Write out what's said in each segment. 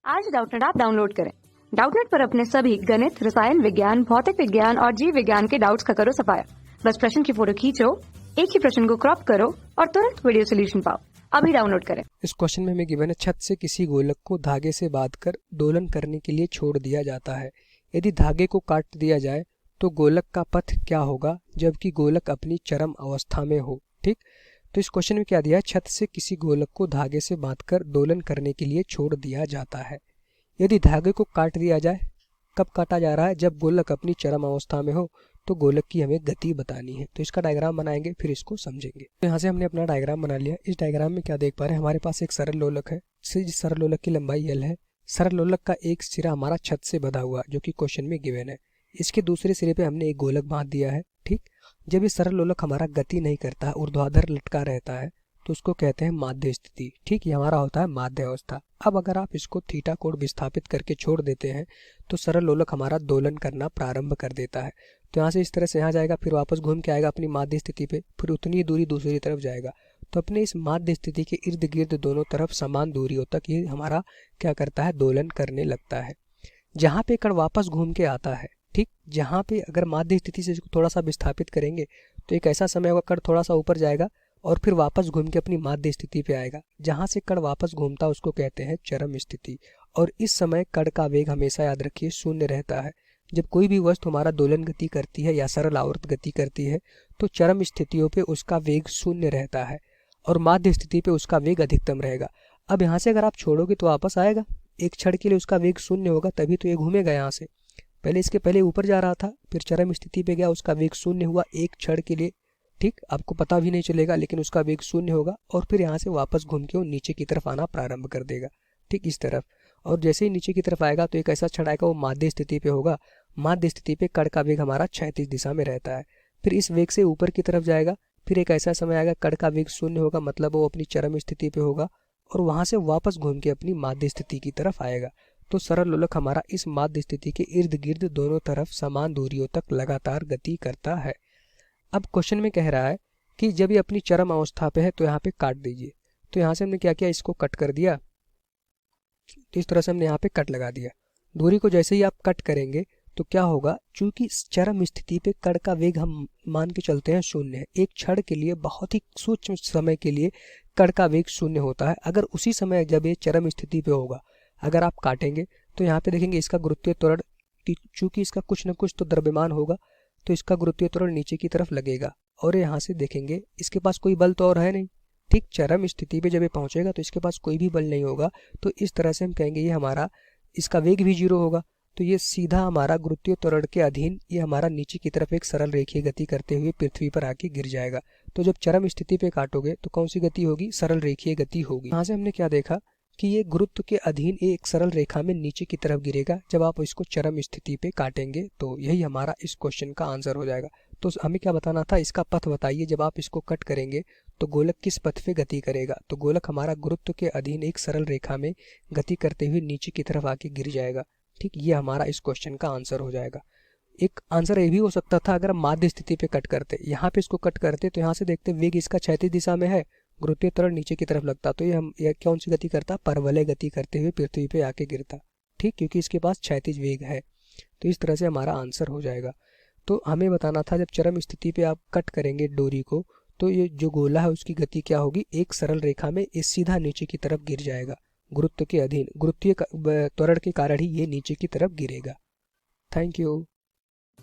आज Doubtnut app download करें। Doubtnut पर अपने सभी गणित, रसायन विज्ञान, भौतिक विज्ञान और जीव विज्ञान के डाउट्स का करो सफाया। बस प्रश्न की फोटो खींचो, एक ही प्रश्न को क्रॉप करो और तुरंत वीडियो सोल्यूशन पाओ। अभी डाउनलोड करें। इस क्वेश्चन में हमें गिवन है, छत से किसी गोलक को धागे से बांधकर दोलन करने के लिए छोड़ दिया जाता है। यदि धागे को काट दिया जाए तो गोलक का पथ क्या होगा जबकि गोलक अपनी चरम अवस्था में हो। ठीक, तो इस क्वेश्चन में क्या दिया है, छत से किसी गोलक को धागे से बांधकर दोलन करने के लिए छोड़ दिया जाता है। यदि धागे को काट दिया जाए, कब काटा जा रहा है, जब गोलक अपनी चरम अवस्था में हो, तो गोलक की हमें गति बतानी है। तो इसका डायग्राम बनाएंगे, फिर इसको समझेंगे। तो यहाँ से हमने अपना डायग्राम बना लिया। इस डायग्राम में क्या देख पा रहे हैं, हमारे पास एक सरल लोलक है। जिस सरल लोलक की लंबाई L है। सरल लोलक का एक सिरा हमारा छत से बंधा हुआ जो कि क्वेश्चन में गिवन है। इसके दूसरे सिरे पे हमने एक गोलक बांध दिया है। ठीक, जब ये सरल लोलक हमारा गति नहीं करता है, ऊर्ध्वाधर लटका रहता है, तो उसको कहते हैं माध्य स्थिति। ठीक, ये हमारा होता है माध्य अवस्था। अब अगर आप इसको थीटा कोण विस्थापित करके छोड़ देते हैं तो सरल लोलक हमारा दोलन करना प्रारंभ कर देता है। तो यहाँ से इस तरह से यहाँ जाएगा, फिर वापस घूम के आएगा अपनी माध्य स्थिति पे, फिर उतनी ही दूरी दूसरी तरफ जाएगा। तो अपने इस माध्य स्थिति के इर्द गिर्द दोनों तरफ समान दूरियों तक ये हमारा क्या करता है, दोलन करने लगता है। जहाँ पे कण वापस घूम के आता है, ठीक, जहाँ पे अगर माध्य स्थिति से इसको थोड़ा सा विस्थापित करेंगे तो एक ऐसा समय होगा कण थोड़ा सा ऊपर जाएगा और फिर वापस घूम के अपनी माध्य स्थिति पे आएगा। जहाँ से कण वापस घूमता है उसको कहते हैं चरम स्थिति। और इस समय कण का वेग हमेशा याद रखिए शून्य रहता है। जब कोई भी वस्तु हमारा दोलन गति करती है या सरल आवर्त गति करती है तो चरम स्थितियों पे उसका वेग शून्य रहता है और माध्य स्थिति पे उसका वेग अधिकतम रहेगा। अब यहाँ से अगर आप छोड़ोगे तो वापस आएगा, एक क्षण के लिए उसका वेग शून्य होगा, तभी तो ये घूमेगा। यहाँ से पहले इसके पहले ऊपर जा रहा था, फिर चरम स्थिति पे गया, उसका वेग शून्य हुआ एक क्षण के लिए। ठीक, आपको पता भी नहीं चलेगा लेकिन उसका वेग शून्य होगा और फिर यहाँ से वापस घूम के वो नीचे की तरफ आना प्रारंभ कर देगा। ठीक, इस तरफ। और जैसे ही नीचे की तरफ आएगा तो एक ऐसा क्षण आएगा वो माध्य स्थिति पे होगा। माध्य स्थिति पे कण का वेग हमारा क्षैतिज दिशा में रहता है। फिर इस वेग से ऊपर की तरफ जाएगा, फिर एक ऐसा समय आएगा कण का वेग शून्य होगा, मतलब वो अपनी चरम स्थिति पे होगा और वहां से वापस घूम के अपनी माध्य स्थिति की तरफ आएगा। तो सरल लोलक हमारा इस माध्य स्थिति के इर्द गिर्द दोनों तरफ समान दूरियों तक लगातार गति करता है। अब क्वेश्चन में कह रहा है कि जब ये अपनी चरम अवस्था पे है तो यहाँ पे काट दीजिए। तो यहाँ से हमने क्या किया, इसको कट कर दिया। तो इस तरह से हमने यहाँ पे कट लगा दिया। दूरी को जैसे ही आप कट करेंगे तो क्या होगा, चूंकि चरम स्थिति पे कण का वेग हम मान के चलते हैं शून्य है, एक क्षण के लिए, बहुत ही सूक्ष्म समय के लिए कण का वेग शून्य होता है। अगर उसी समय जब ये चरम स्थिति पे होगा, अगर आप काटेंगे तो यहाँ पे देखेंगे इसका गुरुत्वीय त्वरण, चूंकि इसका कुछ न कुछ तो द्रव्यमान होगा तो इसका गुरुत्वीय त्वरण नीचे की तरफ लगेगा और यहाँ से देखेंगे इसके पास कोई बल तो और है नहीं। ठीक, चरम स्थिति पे जब ये पहुंचेगा तो इसके पास कोई भी बल नहीं होगा। तो इस तरह से हम कहेंगे ये हमारा, इसका वेग भी 0 होगा। तो ये सीधा हमारा गुरुत्वीय त्वरण के अधीन ये हमारा नीचे की तरफ एक सरल रेखीय गति करते हुए पृथ्वी पर आके गिर जाएगा। तो जब चरम स्थिति पे काटोगे तो कौन सी गति होगी, सरल रेखीय गति होगी। यहाँ से हमने क्या देखा कि ये गुरुत्व के अधीन एक सरल रेखा में नीचे की तरफ गिरेगा जब आप इसको चरम स्थिति पे काटेंगे। तो यही हमारा इस क्वेश्चन का आंसर हो जाएगा। तो हमें क्या बताना था, इसका पथ बताइए, जब आप इसको कट करेंगे तो गोलक किस पथ पे गति करेगा। तो गोलक हमारा गुरुत्व के अधीन एक सरल रेखा में गति करते हुए नीचे की तरफ आके गिर जाएगा। ठीक, ये हमारा इस क्वेश्चन का आंसर हो जाएगा। एक आंसर ये भी हो सकता था अगर माध्य स्थिति पे कट करते, यहाँ पे इसको कट करते तो यहाँ से देखते वेग इसका क्षैतिज दिशा में है, गुरुत्वीय त्वरण नीचे की तरफ लगता, तो ये कौन सी गति करता, परवलय गति करते हुए पृथ्वी पे आके गिरता। ठीक, क्योंकि इसके पास क्षैतिज वेग है। तो इस तरह से हमारा आंसर हो जाएगा। तो हमें बताना था जब चरम स्थिति पे आप कट करेंगे डोरी को तो ये जो गोला है उसकी गति क्या होगी, एक सरल रेखा में ये सीधा नीचे की तरफ गिर जाएगा गुरुत्व के अधीन, गुरुत्वीय त्वरण के कारण ही ये नीचे की तरफ गिरेगा। Thank you.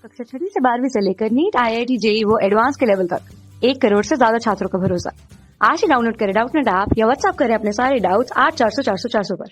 कक्षा 6 से 12वीं से लेकर नीट, IIT, JEE वो एडवांस के लेवल तक 1 करोड़ से ज्यादा छात्रों का भरोसा। आज ही डाउनलोड करें डाउटनेट ऐप या व्हाट्सएप करें अपने सारे डाउट्स 8400 400 400 पर।